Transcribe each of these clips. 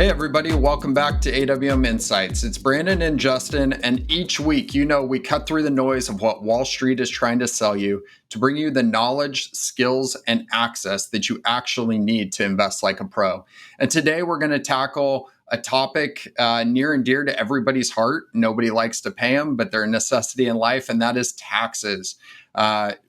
Hey everybody, welcome back to AWM Insights. It's Brandon and Justin, and each week, we cut through the noise of what Wall Street is trying to sell you to bring you the knowledge, skills, and access that you actually need to invest like a pro. And today we're going to tackle a topic near and dear to everybody's heart. Nobody likes to pay them, but they're a necessity in life, and that is taxes.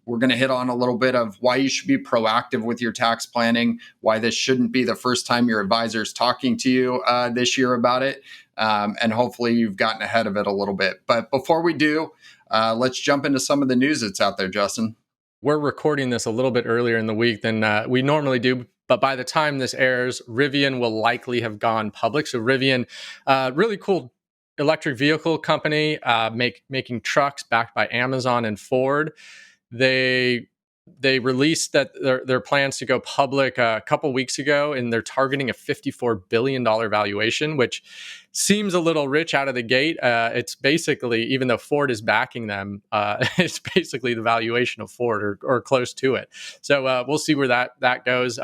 We're going to hit on a little bit of why you should be proactive with your tax planning, why this shouldn't be the first time your advisor is talking to you this year about it, and hopefully you've gotten ahead of it a little bit. But before we do, let's jump into some of the news that's out there, Justin. We're recording this a little bit earlier in the week than we normally do, but by the time this airs, Rivian will likely have gone public. So Rivian, really cool electric vehicle company, making trucks backed by Amazon and Ford. They released that their plans to go public a couple weeks ago, and they're targeting a $54 billion valuation, which seems a little rich out of the gate. It's basically, even though Ford is backing them, it's basically the valuation of Ford or close to it. So we'll see where that goes.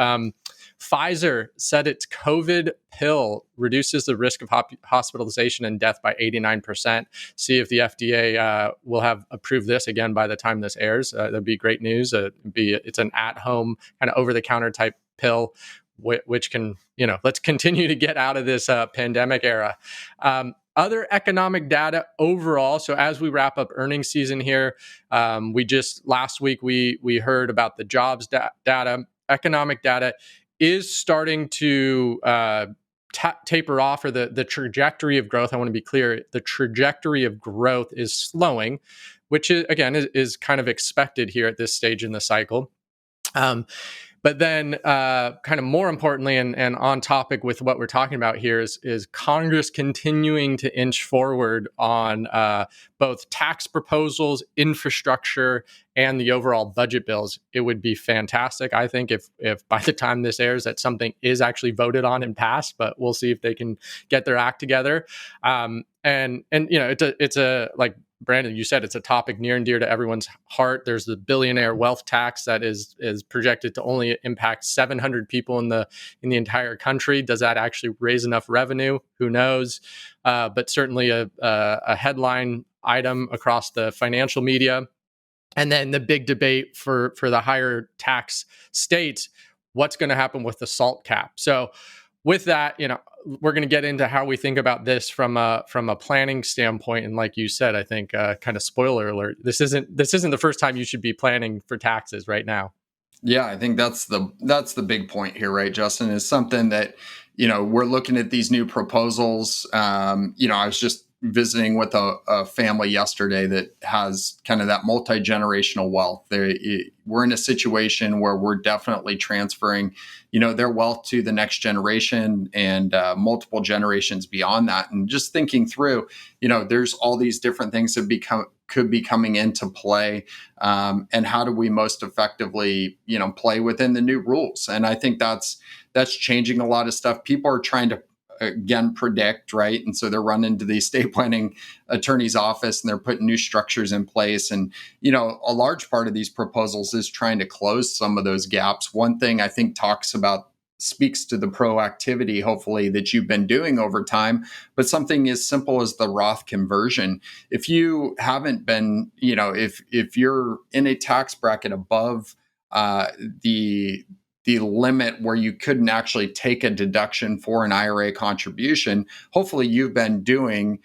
Pfizer said its COVID pill reduces the risk of hospitalization and death by 89%. See if the FDA will have approved this again by the time this airs. That'd be great news. It's an at-home kind of over-the-counter type pill, which can, let's continue to get out of this pandemic era. Other economic data overall. So as we wrap up earnings season here, last week we heard about the jobs data, economic data is starting to taper off, or the trajectory of growth. I want to be clear. The trajectory of growth is slowing, which is kind of expected here at this stage in the cycle. But then kind of more importantly, and on topic with what we're talking about here is Congress continuing to inch forward on both tax proposals, infrastructure, and the overall budget bills. It would be fantastic, I think, if by the time this airs, that something is actually voted on and passed, but we'll see if they can get their act together. And it's a like Brandon, you said, it's a topic near and dear to everyone's heart. There's the billionaire wealth tax that is projected to only impact 700 people in the entire country. Does that actually raise enough revenue? Who knows? But certainly a headline item across the financial media. And then the big debate for the higher tax states, what's going to happen with the SALT cap? So with that, we're going to get into how we think about this from a planning standpoint. And like you said, I think kind of spoiler alert, this isn't the first time you should be planning for taxes right now. Yeah, I think that's the big point here, right, Justin? Is something that we're looking at these new proposals. I was just visiting with a family yesterday that has kind of that multi-generational wealth. We're in a situation where we're definitely transferring, their wealth to the next generation and multiple generations beyond that. And just thinking through, there's all these different things that could be coming into play, and how do we most effectively, play within the new rules? And I think that's changing a lot of stuff. People are trying to again predict, right? And so they're running to the estate planning attorney's office and they're putting new structures in place. And a large part of these proposals is trying to close some of those gaps. One thing I think speaks to the proactivity, hopefully, that you've been doing over time, but something as simple as the Roth conversion. If you haven't been, if you're in a tax bracket above the limit where you couldn't actually take a deduction for an IRA contribution, hopefully you've been doing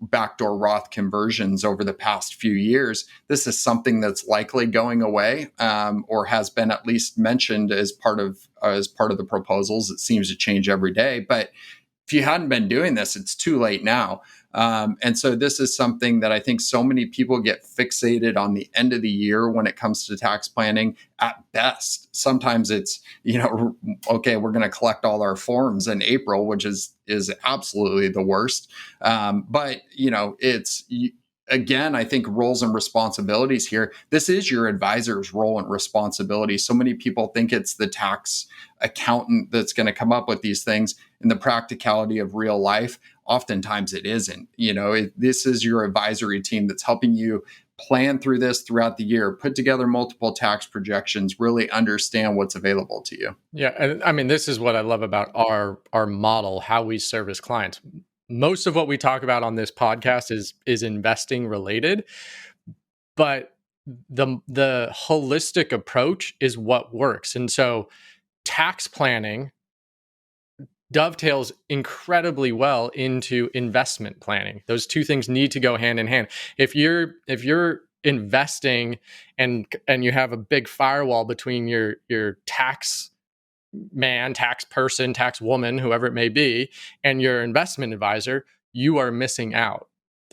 backdoor Roth conversions over the past few years. This is something that's likely going away, or has been at least mentioned as part of the proposals. It seems to change every day, but if you hadn't been doing this, it's too late now. And so this is something that I think so many people get fixated on the end of the year when it comes to tax planning. At best, sometimes it's, okay, we're going to collect all our forms in April, which is absolutely the worst. But again, I think roles and responsibilities here. This is your advisor's role and responsibility. So many people think it's the tax accountant that's going to come up with these things. In the practicality of real life, oftentimes it isn't. This is your advisory team that's helping you plan through this throughout the year, put together multiple tax projections, really understand what's available to you. Yeah, and I mean, this is what I love about our model, how we service clients. Most of what we talk about on this podcast is investing related, but the holistic approach is what works. And so tax planning dovetails incredibly well into investment planning. Those two things need to go hand in hand. If you're investing and you have a big firewall between your tax man, tax person, tax woman, whoever it may be, and your investment advisor, you are missing out,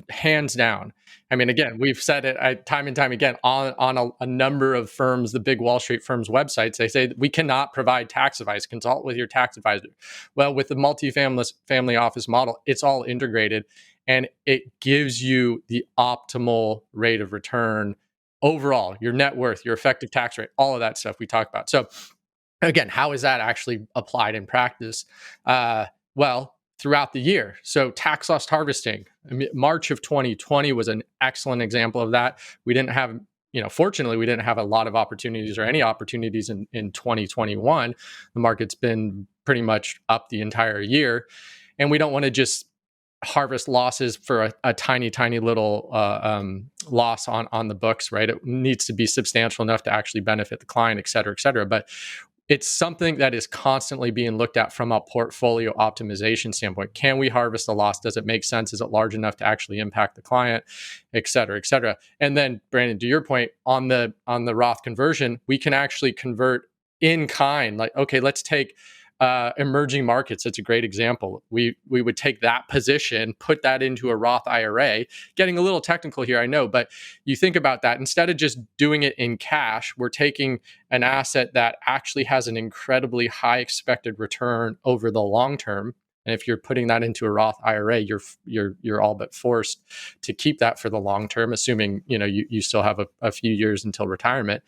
hands down. I mean, again, we've said it time and time again on a number of firms, the big Wall Street firms' websites. They say we cannot provide tax advice. Consult with your tax advisor. Well, with the family office model, it's all integrated, and it gives you the optimal rate of return overall, your net worth, your effective tax rate, all of that stuff we talk about. So again, how is that actually applied in practice? Well, throughout the year. So tax loss harvesting, I mean, March of 2020 was an excellent example of that. We didn't have, fortunately, we didn't have a lot of opportunities or any opportunities in 2021. The market's been pretty much up the entire year. And we don't want to just harvest losses for a tiny, tiny little loss on the books, right? It needs to be substantial enough to actually benefit the client, et cetera, et cetera. But it's something that is constantly being looked at from a portfolio optimization standpoint. Can we harvest the loss? Does it make sense? Is it large enough to actually impact the client, et cetera, et cetera? And then, Brandon, to your point, on the Roth conversion, we can actually convert in kind. Like, okay, let's take emerging markets. It's a great example. We would take that position, put that into a Roth IRA. Getting a little technical here, I know, but you think about that. Instead of just doing it in cash, we're taking an asset that actually has an incredibly high expected return over the long term. And if you're putting that into a Roth IRA, you're all but forced to keep that for the long term, assuming you still have a few years until retirement.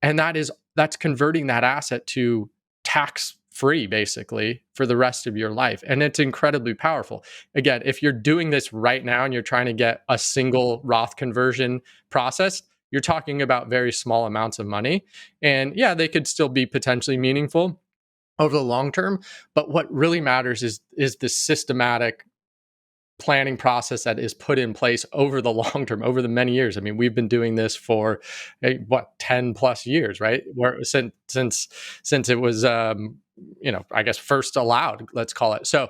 And that's converting that asset to tax free basically for the rest of your life. And it's incredibly powerful. Again, if you're doing this right now and you're trying to get a single Roth conversion processed, you're talking about very small amounts of money. And yeah, they could still be potentially meaningful over the long term. But what really matters is the systematic planning process that is put in place over the long term, over the many years. I mean, we've been doing this for 10 plus years, right? Where since it was, I guess first allowed, let's call it. So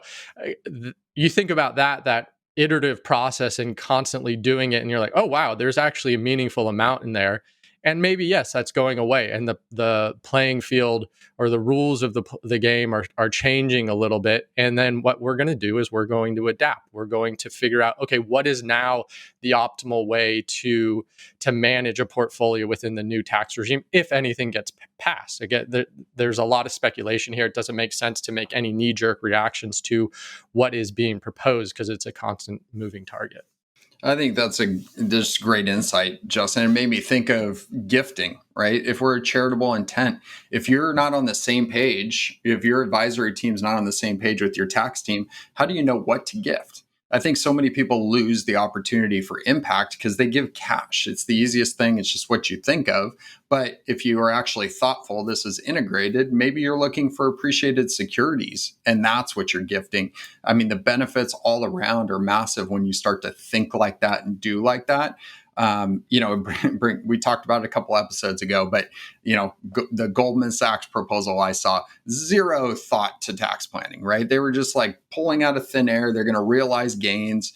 you think about that iterative process and constantly doing it, and you're like, oh wow, there's actually a meaningful amount in there. And maybe, yes, that's going away, and the playing field or the rules of the game are changing a little bit. And then what we're going to do is we're going to adapt. We're going to figure out, okay, what is now the optimal way to manage a portfolio within the new tax regime, if anything gets passed. Again, there's a lot of speculation here. It doesn't make sense to make any knee-jerk reactions to what is being proposed because it's a constant moving target. I think that's just great insight, Justin. It made me think of gifting, right? If we're a charitable intent, if you're not on the same page, if your advisory team's not on the same page with your tax team, how do you know what to gift? I think so many people lose the opportunity for impact because they give cash. It's the easiest thing. It's just what you think of. But if you are actually thoughtful, this is integrated, maybe you're looking for appreciated securities, and that's what you're gifting. I mean, the benefits all around are massive when you start to think like that and do like that. We talked about it a couple episodes ago, but the Goldman Sachs proposal I saw, zero thought to tax planning, right? They were just like pulling out of thin air. They're going to realize gains.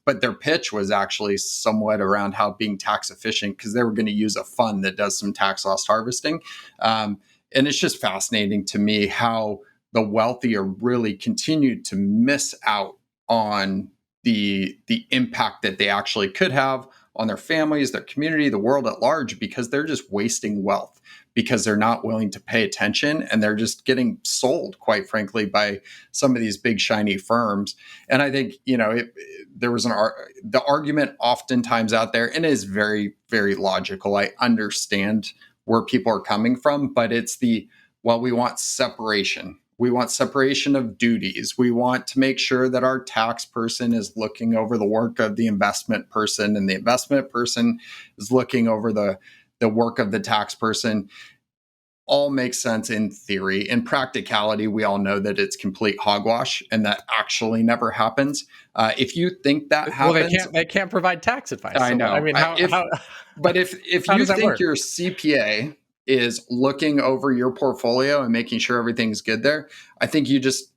But their pitch was actually somewhat around how being tax efficient, because they were going to use a fund that does some tax loss harvesting. And it's just fascinating to me how the wealthy are really continued to miss out on the impact that they actually could have on their families, their community, the world at large, because they're just wasting wealth because they're not willing to pay attention, and they're just getting sold, quite frankly, by some of these big shiny firms. And I think, there was the argument oftentimes out there, and it is very, very logical. I understand where people are coming from, but it's we want separation. We want separation of duties. We want to make sure that our tax person is looking over the work of the investment person, and the investment person is looking over the work of the tax person. All makes sense in theory. In practicality, we all know that it's complete hogwash, and that actually never happens. If you think that Well, happens, they can't provide tax advice. I So I know. mean, But if how you does that think work? your CPA is looking over your portfolio and making sure everything's good there, I think you just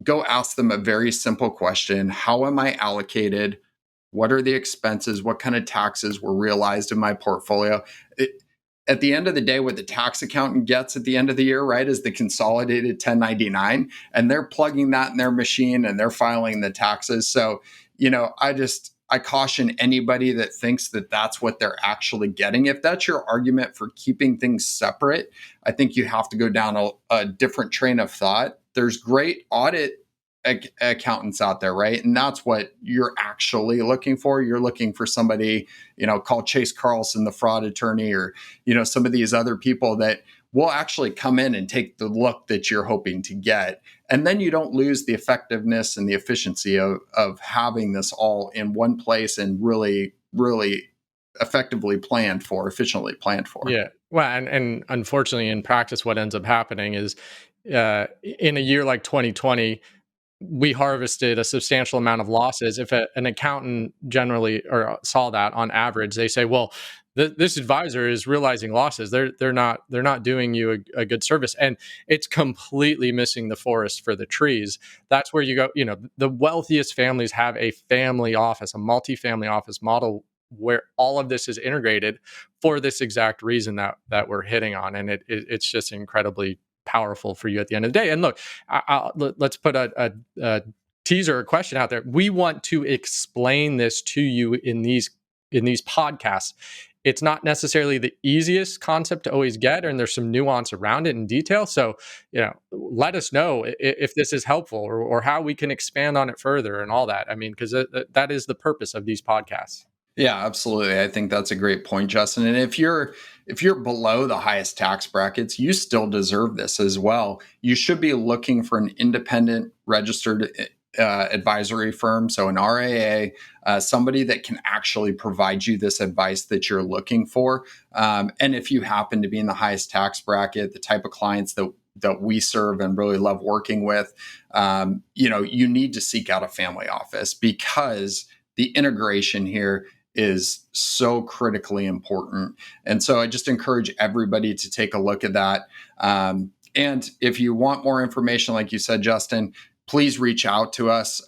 go ask them a very simple question. How am I allocated? What are the expenses? What kind of taxes were realized in my portfolio? At the end of the day, what the tax accountant gets at the end of the year, right, is the consolidated 1099, and they're plugging that in their machine and they're filing the taxes. So, I caution anybody that thinks that that's what they're actually getting. If that's your argument for keeping things separate, I think you have to go down a different train of thought. There's great audit accountants out there, right? And that's what you're actually looking for. You're looking for somebody, call Chase Carlson, the fraud attorney, or, some of these other people that will actually come in and take the look that you're hoping to get. And then you don't lose the effectiveness and the efficiency of having this all in one place and really, really effectively efficiently planned for. Yeah. Well, and unfortunately, in practice, what ends up happening is in a year like 2020, we harvested a substantial amount of losses. If an accountant generally or saw that on average, they say, "Well, this advisor is realizing losses. They're not doing you a good service," and it's completely missing the forest for the trees. That's where you go. The wealthiest families have a family office, a multi-family office model where all of this is integrated for this exact reason that we're hitting on, and it's just incredibly powerful for you at the end of the day. And look, let's put a teaser or question out there. We want to explain this to you in these podcasts. It's not necessarily the easiest concept to always get, and there's some nuance around it in detail. So, let us know if this is helpful or how we can expand on it further and all that. I mean, because that is the purpose of these podcasts. Yeah, absolutely. I think that's a great point, Justin. And if you're below the highest tax brackets, you still deserve this as well. You should be looking for an independent registered advisory firm, so an RAA, somebody that can actually provide you this advice that you're looking for. And if you happen to be in the highest tax bracket, the type of clients that we serve and really love working with, you need to seek out a family office, because the integration here is so critically important. And so I just encourage everybody to take a look at that. And if you want more information, like you said, Justin, please reach out to us.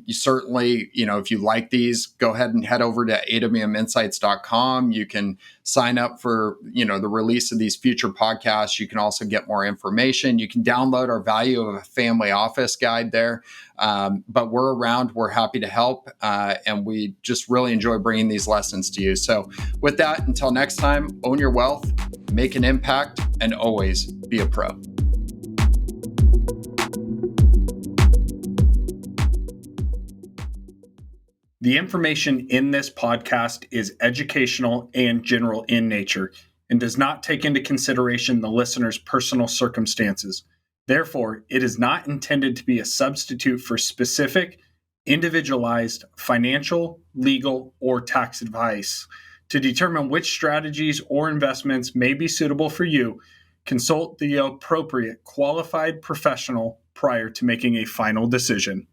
You certainly, if you like these, go ahead and head over to awminsights.com. You can sign up for, the release of these future podcasts. You can also get more information. You can download our Value of a Family Office guide there. But we're around. We're happy to help. And we just really enjoy bringing these lessons to you. So with that, until next time, own your wealth, make an impact, and always be a pro. The information in this podcast is educational and general in nature and does not take into consideration the listener's personal circumstances. Therefore, it is not intended to be a substitute for specific, individualized financial, legal, or tax advice. To determine which strategies or investments may be suitable for you, consult the appropriate qualified professional prior to making a final decision.